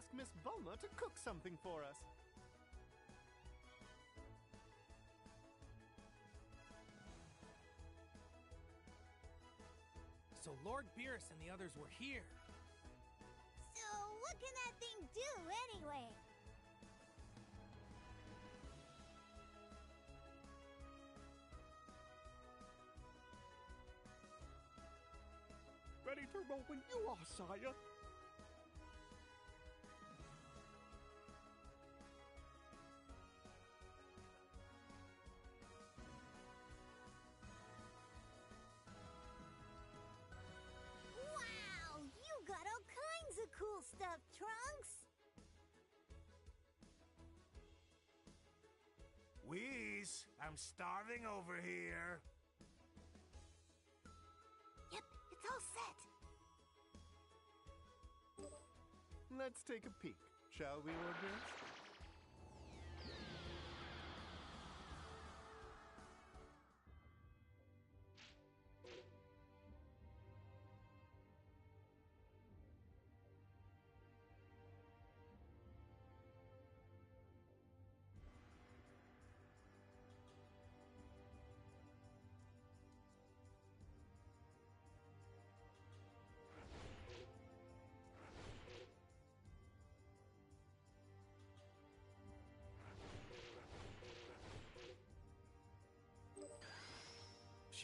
ask Miss Bulma to cook something for us. So Lord Beerus and the others were here. So what can that thing do anyway? Ready to roll when you are, sire. Wow! You got all kinds of cool stuff, Trunks! Whis, I'm starving over here. Yep, it's all set. Let's take a peek, shall we, Lord Beerus?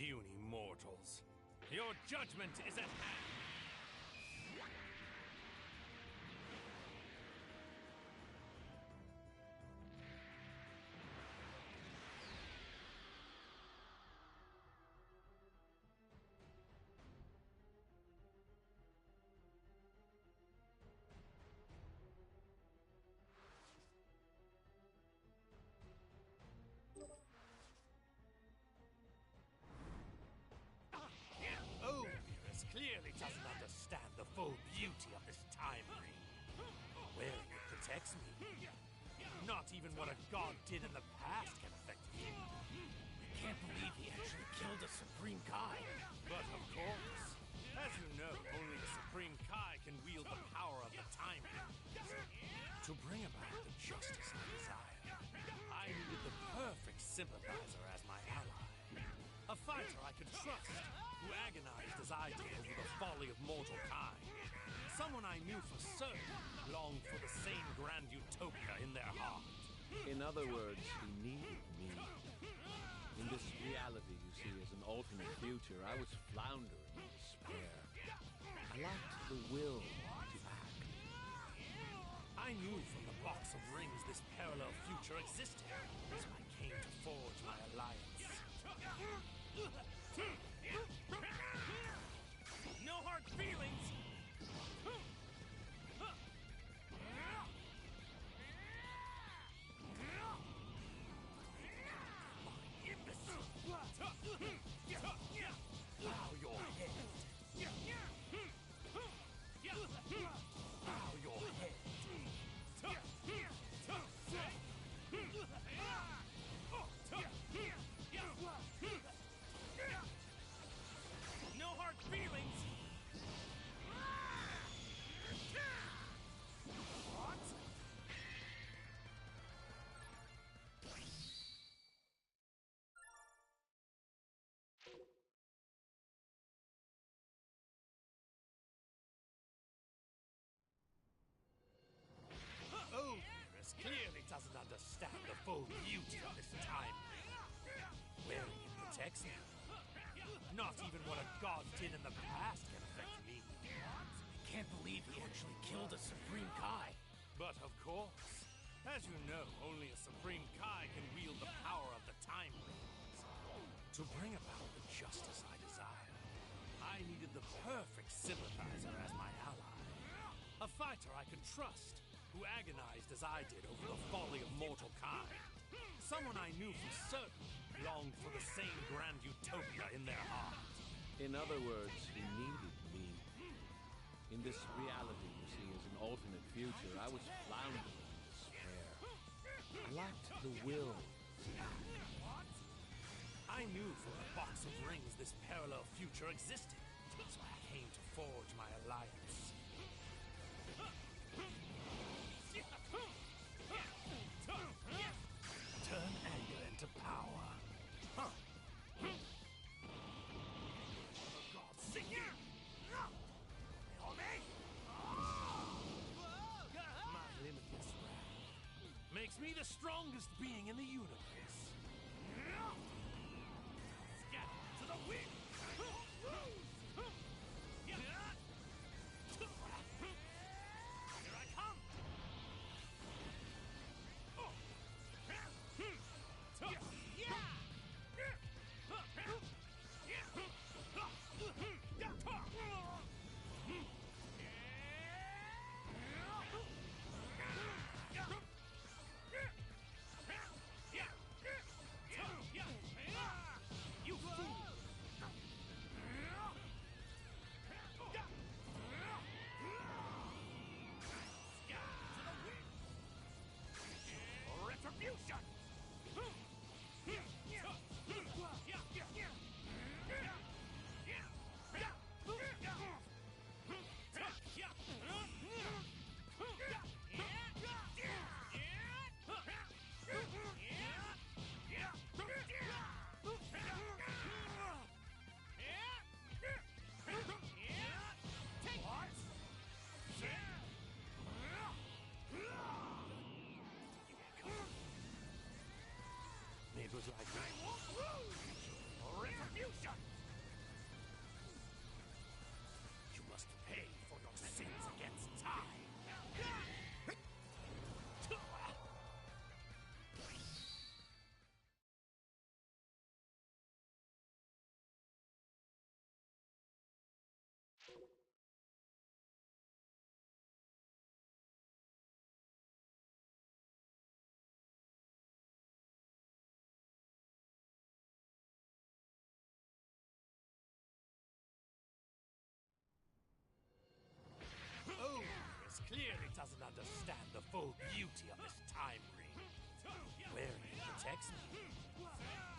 Puny mortals, your judgment is at hand! Oh, Beerus clearly doesn't understand the full beauty of this time ring. Wearing it protects me. Not even what a god did in the past can affect me. I can't believe he actually killed a Supreme Kai. But of course, as you know, only the Supreme Kai can wield the power of the time ring. To bring about the justice I desire, I needed the perfect sympathizer as my ally. A fighter I could trust, who agonized as I did over the folly of mortal kind. Someone I knew for certain longed for the same grand utopia in their heart. In other words, he needed me. In this reality you see as an alternate future, I was floundering in despair. I lacked the will to act. I knew from the box of rings this parallel future existed, so I came to forge my alliance. No hard feelings! Imbecile! Bow your head! Bow your head! No hard feelings! What? Oh, Beerus clearly doesn't understand the full beauty of this time. Wearing it protects me. Not even what a god did in the past can affect me. I can't believe he actually killed a Supreme Kai. But of course, as you know, only a Supreme Kai can wield the power of the time rings. To bring about the justice I desire, I needed the perfect sympathizer as my ally. A fighter I could trust, who agonized as I did over the folly of mortal kind. Someone I knew for certain longed for the same grand utopia in their heart. In other words, he needed me. In this reality you see as an alternate future, I was floundering in despair. I lacked the will to act. I knew from the box of rings this parallel future existed, so I came to forge my alliance. makes me the strongest being in the universe. Scatter to the wind! Here I come! You fool! Retribution! It was like I won't lose! Retribution! You must pay for your sins against time! Oberys clearly doesn't understand the full beauty of this time ring. Wearing it protects me.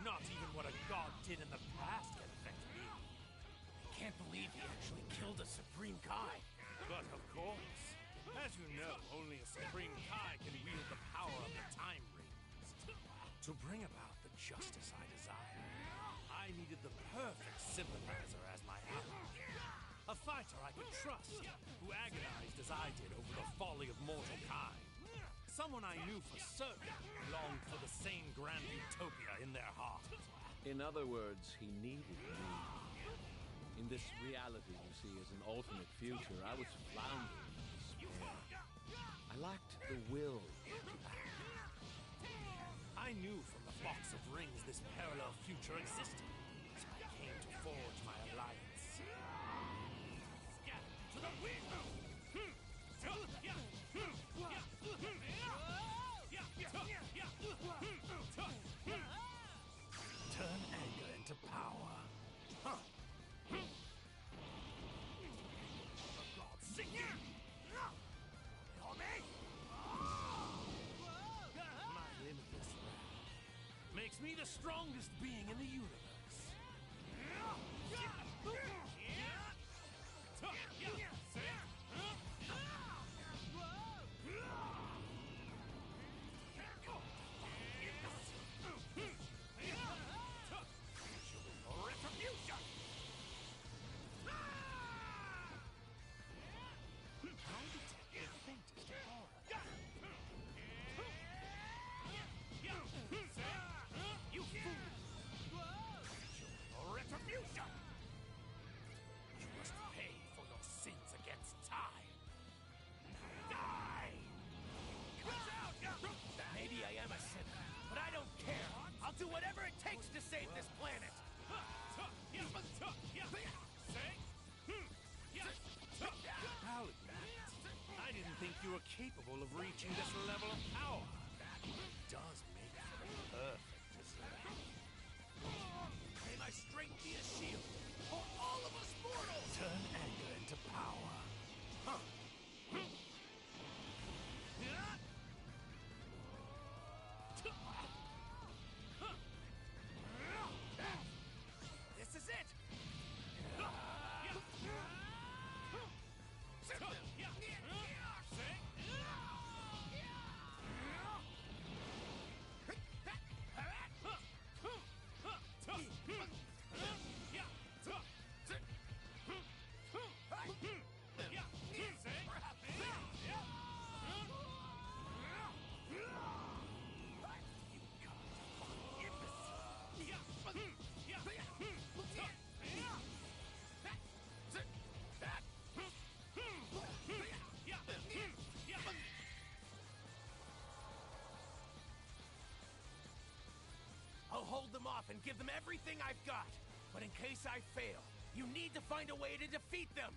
Not even what a god did in the past can affect me. I can't believe he actually killed a Supreme Kai. But of course, as you know, only a Supreme Kai can wield the power of the time rings. To bring about the justice I desire, I needed the perfect sympathizer as my ally. A fighter I could trust, who agonized as I did over the folly of mortal kind. Someone I knew for certain longed for the same grand utopia in their heart. In other words, he needed me. In this reality you see as an alternate future, I was floundering in despair. I lacked the will to act. I knew from the Box of Rings this parallel future existed, so I came to forge my alliance. Scatter to the wind! Turn anger into power. The gods sing you! My limitless wrath makes me the strongest being in the universe. Retribution! I detect the faintest aura. You fool! Retribution! You must pay for your sins against time. Die! Maybe I am a sinner, but I don't care. I'll do whatever it takes to save this planet. I'll admit, I didn't think you were capable of reaching this level of power. It does make for the perfect dessert. May my strength be a shield for all of us mortals! Turn anger into power. This is it! hold them off and give them everything I've got. But in case I fail, you need to find a way to defeat them.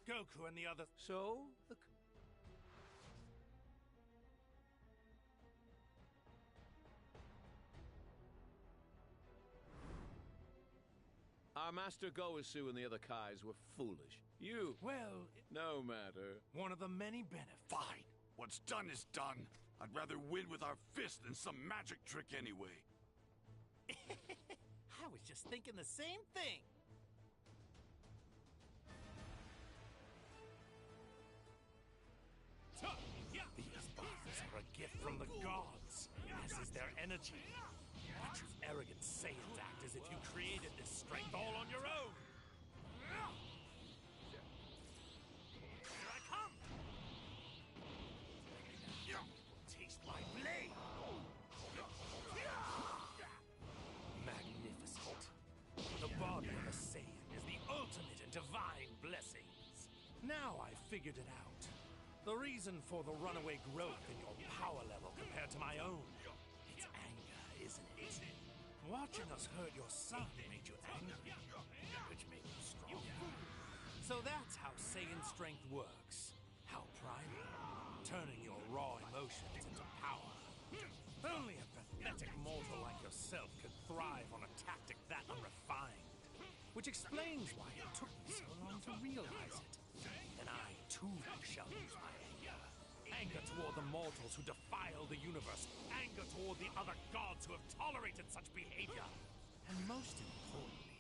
Goku and the others. So, our Master Gowasu and the other Kais were foolish. You... Well, no matter. one of the many benefits. Fine. What's done is done. I'd rather win with our fist than some magic trick anyway. I was just thinking the same thing. These bodies are a gift from the gods, as is their energy. But you arrogant Saiyans act as if you created this strength all on your own. Here I come! Taste my blade! Magnificent. The body of a Saiyan is the ultimate in divine blessings. Now I've figured it out. The reason for the runaway growth in your power level compared to my own. It's anger, isn't it? Watching us hurt your son made you angry, which made you strong. So that's how Saiyan strength works. How primal. Turning your raw emotions into power. Only a pathetic mortal like yourself could thrive on a tactic that unrefined. Which explains why it took me so long to realize it. And I, too, shall use my anger. Anger toward the mortals who defile the universe. Anger toward the other gods who have tolerated such behavior. And most importantly,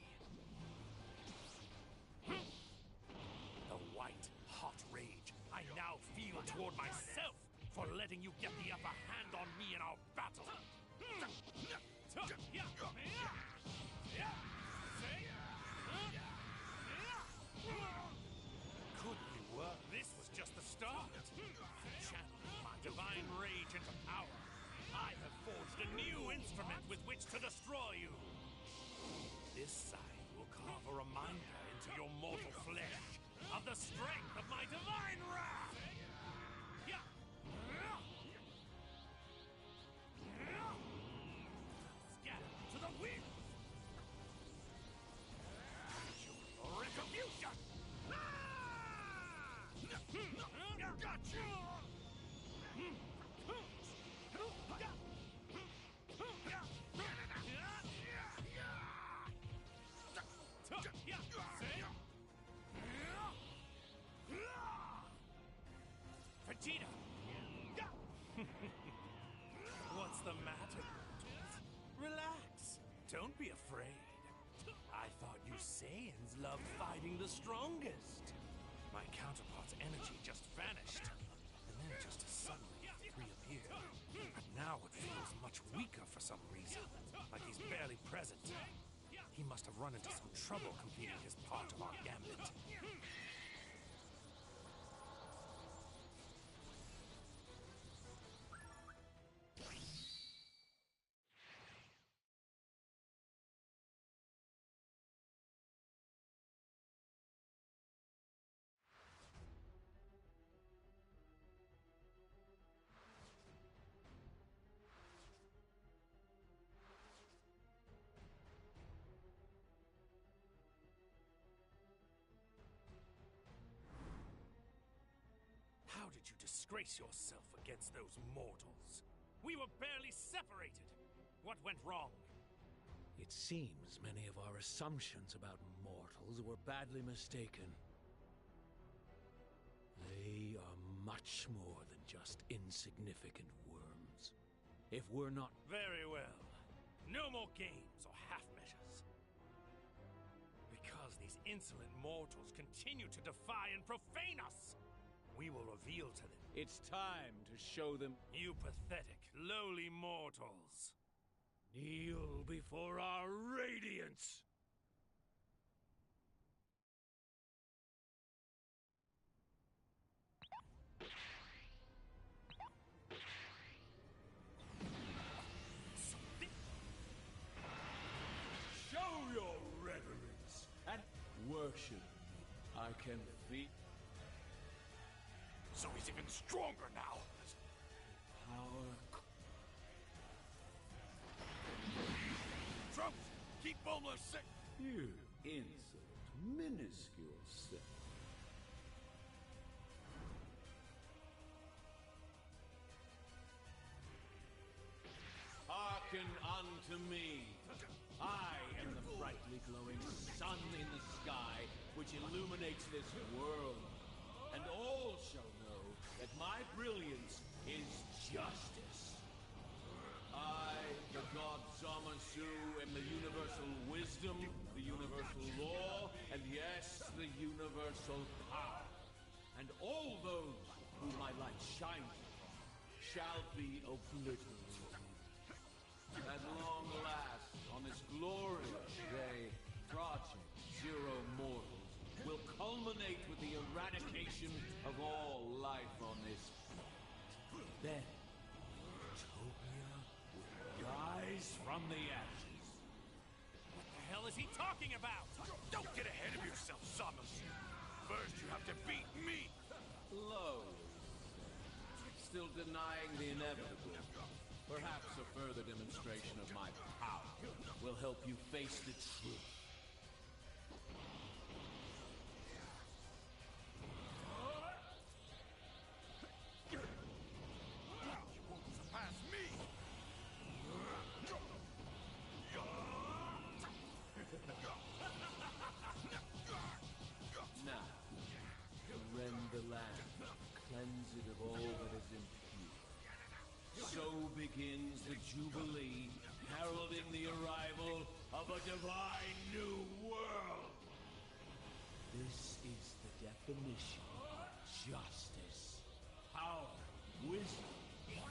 the white, hot rage I now feel toward myself for letting you get the upper hand on me in our battle. This was just the start. Channeling my divine rage into power, I have forged a new instrument with which to destroy you. This side will carve a reminder into your mortal flesh of the strength of my divine wrath. Scatter to the wind. Retribution. Got you! Vegeta! What's the matter? Relax. Don't be afraid. I thought you Saiyans loved fighting the strongest. My counterpart's energy just vanished, and then just suddenly reappeared. But now it feels much weaker for some reason, like he's barely present. He must have run into some trouble completing his part of our gambit. How did you disgrace yourself against those mortals? We were barely separated. What went wrong? It seems many of our assumptions about mortals were badly mistaken. They are much more than just insignificant worms. If we're not... Very well. No more games or half-measures. Because these insolent mortals continue to defy and profane us, we will reveal to them. It's time to show them... You pathetic, lowly mortals. Kneel before our radiance! Show your reverence and worship me. I can feel So he's even stronger now. power. Trumps, keep Bulma sick. You insolent, minuscule self. Hearken unto me. I am the brightly glowing sun in the sky, which illuminates this world. And all shall know that my brilliance is justice. I, the god Zamasu, am the universal wisdom, the universal law, and yes, the universal power. And all those whom my light shines upon shall be obliterated. At long last, on this glorious day, Project Zero Mortals will culminate with the eradication of all life on this planet. Then, Utopia will rise from the ashes. What the hell is he talking about? Don't get ahead of yourself, Zamasu. First, you have to beat me. Low. Still denying the inevitable. Perhaps a further demonstration of my power will help you face the truth. You won't surpass me. Now, rend the land, cleanse it of all that is impure. So begins the Jubilee, heralding the arrival of a divine new world. This is the definition of justice. Power, wisdom,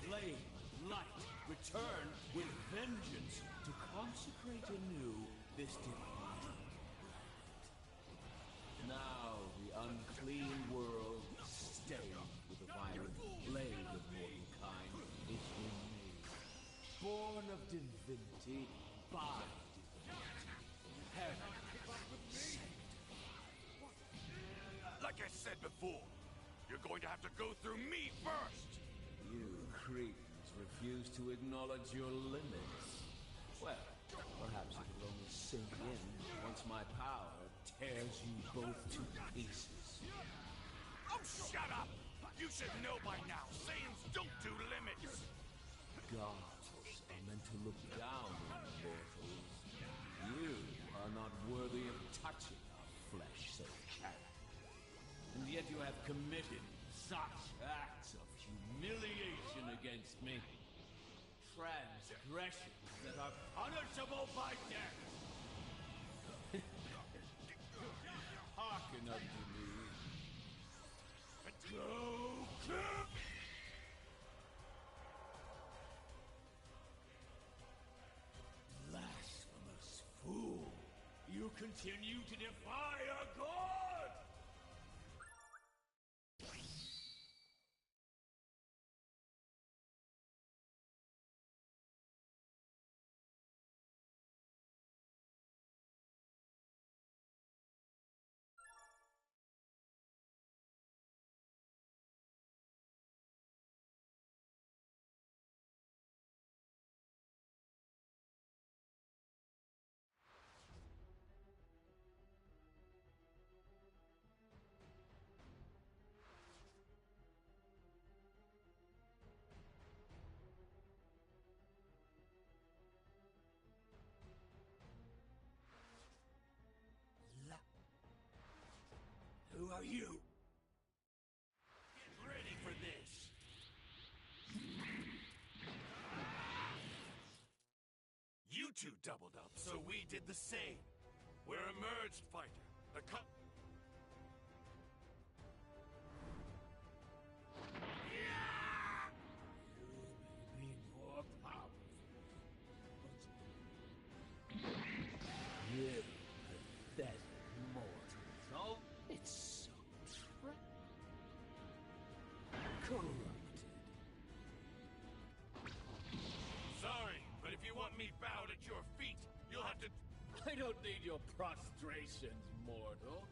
flame, light, return with vengeance to consecrate anew this divine planet. Now the unclean world, stained with the violent blade of mortal kind, is remade. Born of divinity, by divinity. Heaven, sanctified. Like I said before, you're going to have to go through me first. You Cretans refuse to acknowledge your limits. Well, perhaps it will only sink in once my power tears you both to pieces. Oh, shut up! You should know by now, Saiyans don't do limits. Gods are meant to look down on mortals. You are not worthy of touching our flesh so carried. And yet you have committed such acts of humiliation against me. Transgressions that are punishable by death. Hearken unto me. Go! Blasphemous fool! You continue to defy a god! Who are you? Get ready for this! You two doubled up, so we did the same. We're a merged fighter. The You may be more powerful, but I don't need your prostrations, mortal.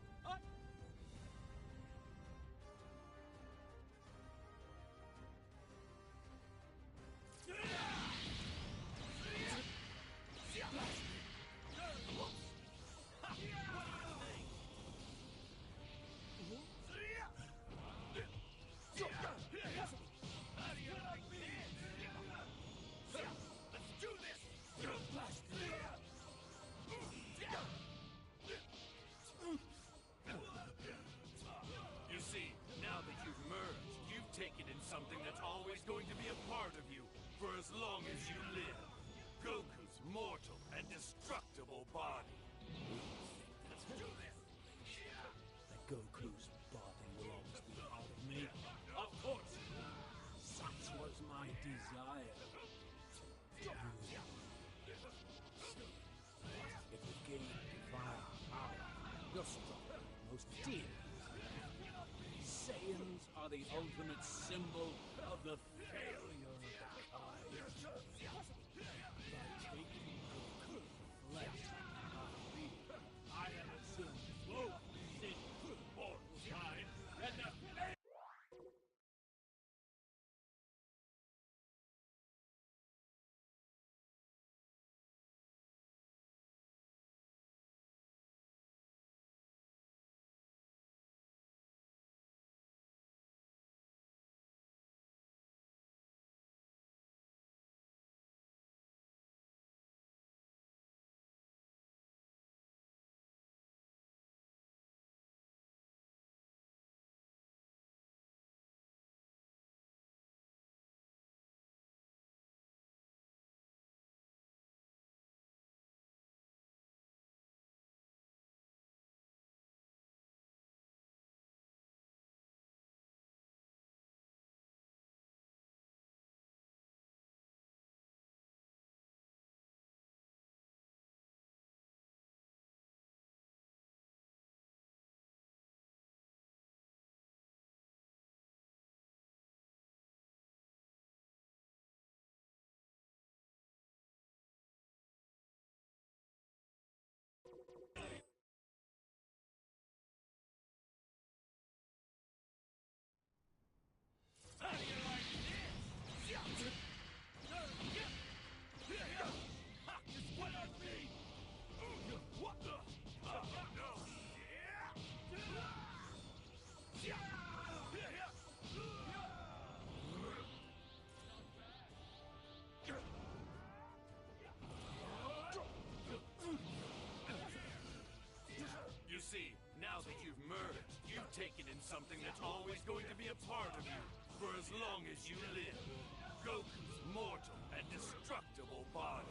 You see, now that you've merged, you've taken in something that's always going to be a part of you for as long as you live. Goku's mortal and destructible body. Let's do this. That Goku's body will always be part of me. Of course. Such was my desire. If you gain divine power, you're strong, most dear. Saiyans are the ultimate symbol of the failure of the kind. By taking Goku's flesh out of me, I have assumed both sin, mortal kind, and the You see, now that you've merged, you've taken in something that's always going to be a part of you for as long as you live. Goku's mortal and destructible body.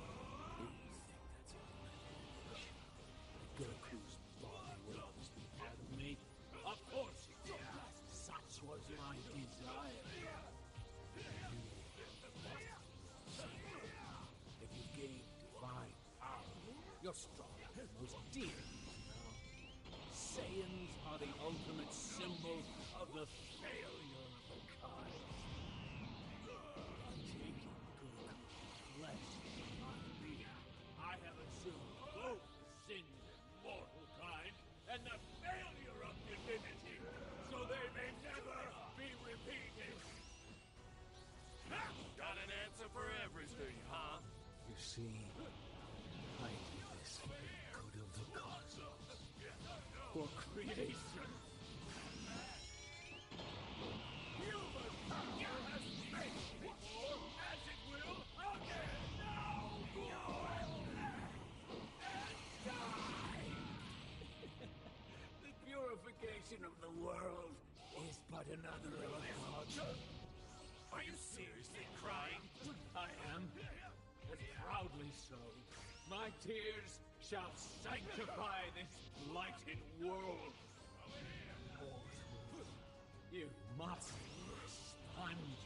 Goku's body will always be part of me. Of course, such was my desire. If you gain divine power, you're strong, most dear. Saiyans are the ultimate symbol of the failure of the kind. Taking Goku's flesh on me, I have assumed both sin and mortal kind, and the failure of divinity, so they may never be repeated. Got an answer for everything, huh? You see, I did this for the good of the cosmos, for creation. Human power has failed before, as it will again now. And die. The purification of the world is but another of God's. Are you seriously crying? I am, and proudly so. My tears shall sanctify this blighted world. Mortal, you must sponge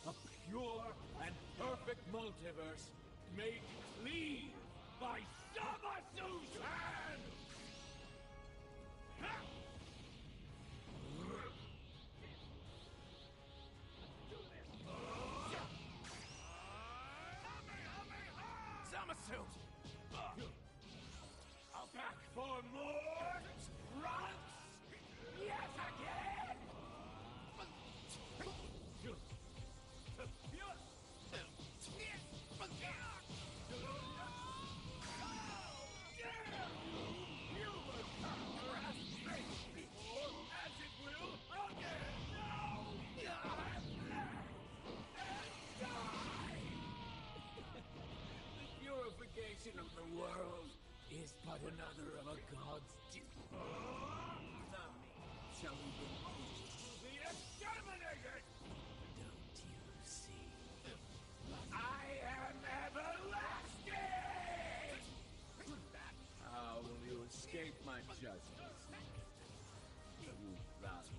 a pure and perfect multiverse made clean by Zamasu's hand! Zamasu! Back for more trunks? Yes, again! Of the world is but another of a god's duty. Without me, shall we be exterminated? Don't you see? I am everlasting! How will you escape my justice? You rotten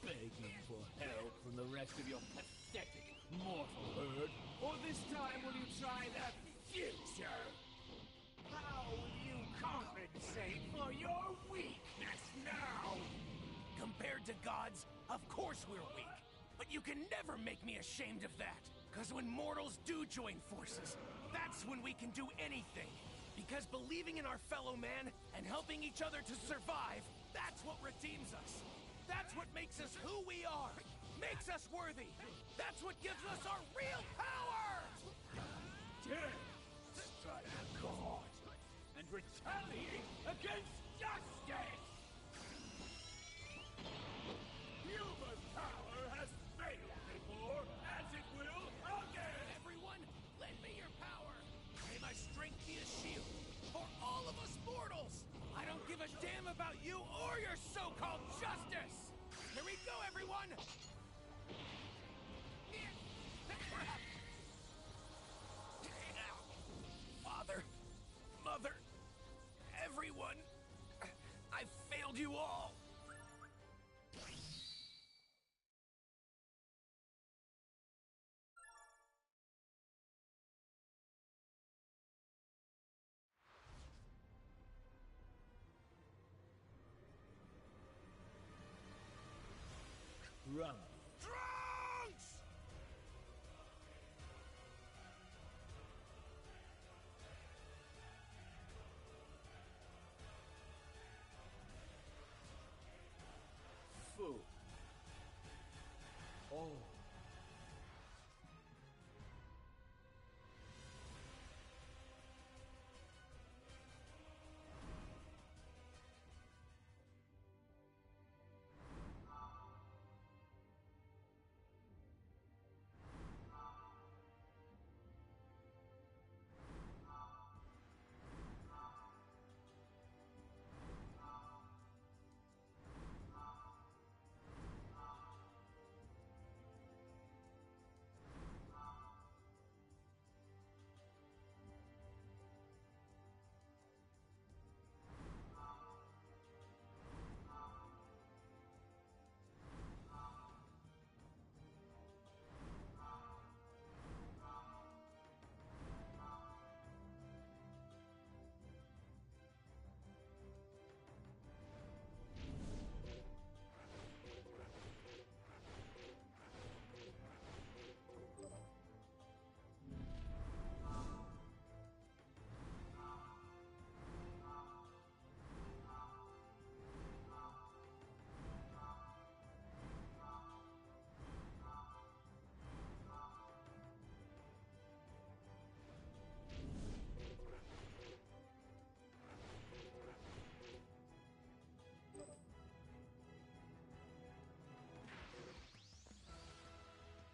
Begging for help from the rest of your pathetic mortal herd? Or this time will you try the future? How will you compensate for your weakness now? Compared to gods, of course we're weak. But you can never make me ashamed of that. Because when mortals do join forces, that's when we can do anything. Because believing in our fellow man and helping each other to survive, that's what redeems us. That's what makes us who we are. Makes us worthy. That's what gives us our real power! Dare strike a chord and retaliate against justice! Human power has failed before, as it will again! Everyone, lend me your power. May my strength be a shield for all of us mortals. I don't give a damn about you or your so-called justice. Here we go, everyone. Father, Mother, everyone, I failed you all. Run. Trunks! fool. Oh.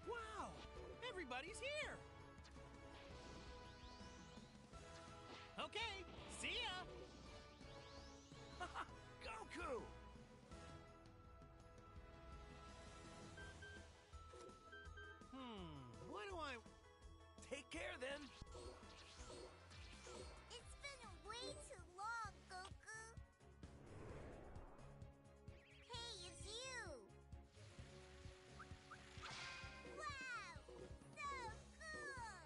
Wow! Everybody's here! Okay, see ya! Goku! What do I... Take care then! It's been way too long, Goku. Hey, it's you. Wow! So cool!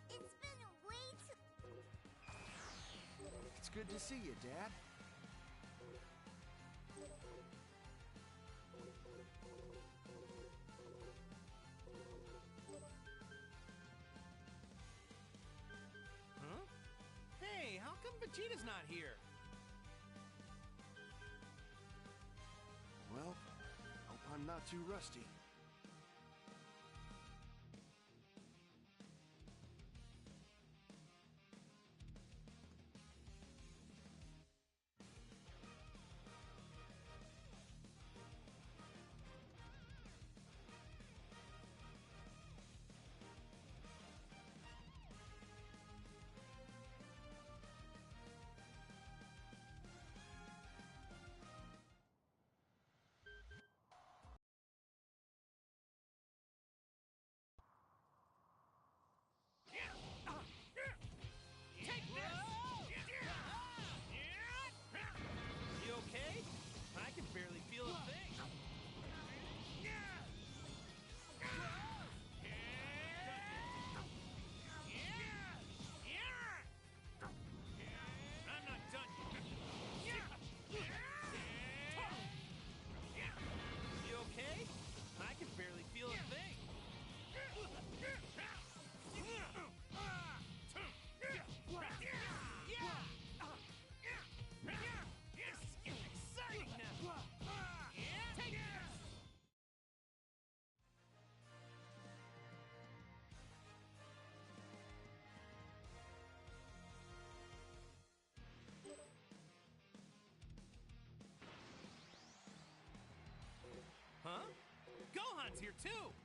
It's been way too... It's good to see you, Dad. come Vegeta's not here? Well, hope I'm not too rusty. You okay? I can barely feel a thing. I'm not done yet. You okay? I can barely feel a thing. This is exciting now. Take this. Huh? Gohan's here too!